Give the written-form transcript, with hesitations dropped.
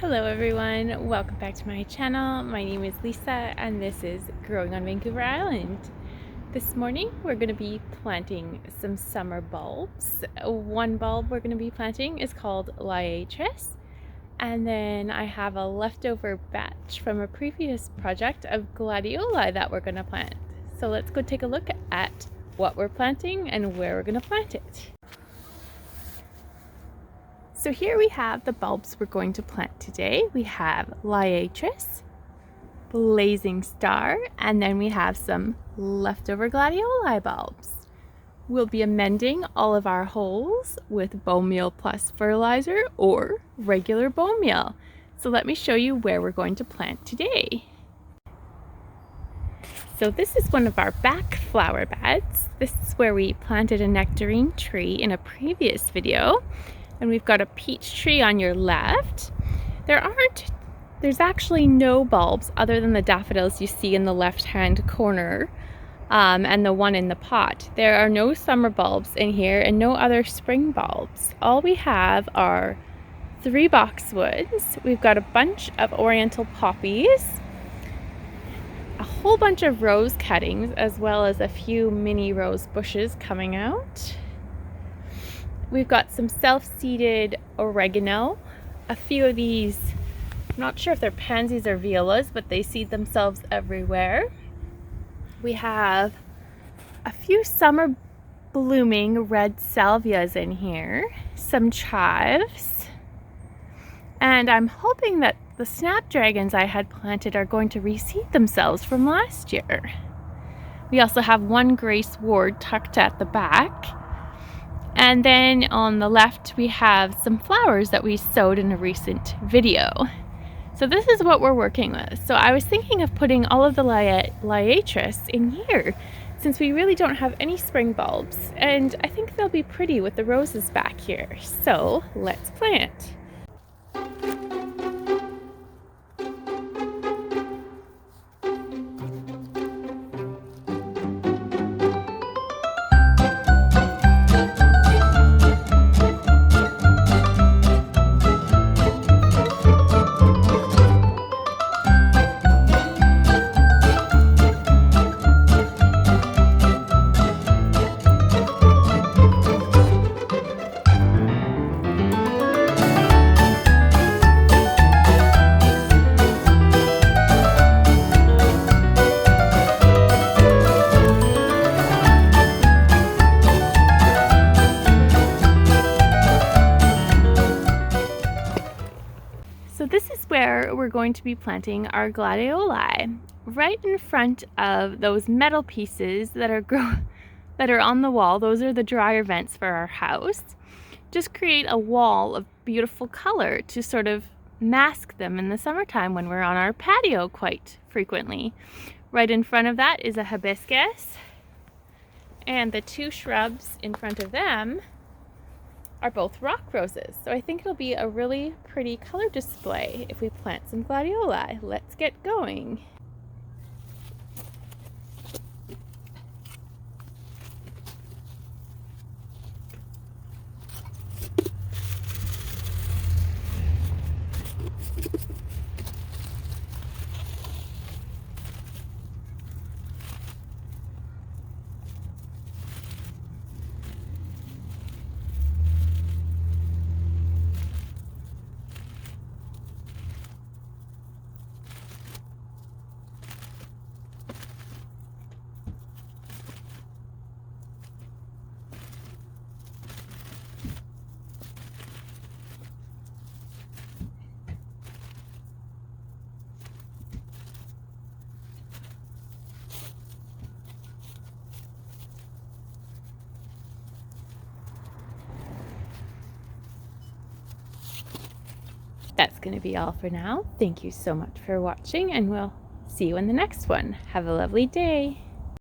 Hello everyone, welcome back to my channel. My name is Lisa and this is Growing on Vancouver Island. This morning we're going to be planting some summer bulbs. One bulb we're going to be planting is called Liatris, and then I have a leftover batch from a previous project of gladioli that we're going to plant. So let's go take a look at what we're planting and where we're going to plant it. So here we have the bulbs we're going to plant today. We have Liatris, Blazing Star, and then we have some leftover gladioli bulbs. We'll be amending all of our holes with bone meal plus fertilizer or regular bone meal. So let me show you where we're going to plant today. So this is one of our back flower beds. This is where we planted a nectarine tree in a previous video. And we've got a peach tree on your left. There's actually no bulbs other than the daffodils you see in the left-hand corner and the one in the pot. There are no summer bulbs in here and no other spring bulbs. All we have are 3 boxwoods. We've got a bunch of oriental poppies, a whole bunch of rose cuttings, as well as a few mini rose bushes coming out. We've got some self-seeded oregano, a few of these, I'm not sure if they're pansies or violas, but they seed themselves everywhere. We have a few summer blooming red salvias in here, some chives, and I'm hoping that the snapdragons I had planted are going to reseed themselves from last year. We also have one grace ward tucked at the back. And then on the left, we have some flowers that we sowed in a recent video. So this is what we're working with. So I was thinking of putting all of the Liatris in here, since we really don't have any spring bulbs. And I think they'll be pretty with the roses back here. So let's plant. So this is where we're going to be planting our gladioli, right in front of those metal pieces that are on the wall. Those are the dryer vents for our house. Just create a wall of beautiful color to sort of mask them in the summertime when we're on our patio quite frequently. Right in front of that is a hibiscus, and the 2 shrubs in front of them are both rock roses. So I think it'll be a really pretty color display if we plant some gladioli. Let's get going. That's going to be all for now. Thank you so much for watching, and we'll see you in the next one. Have a lovely day.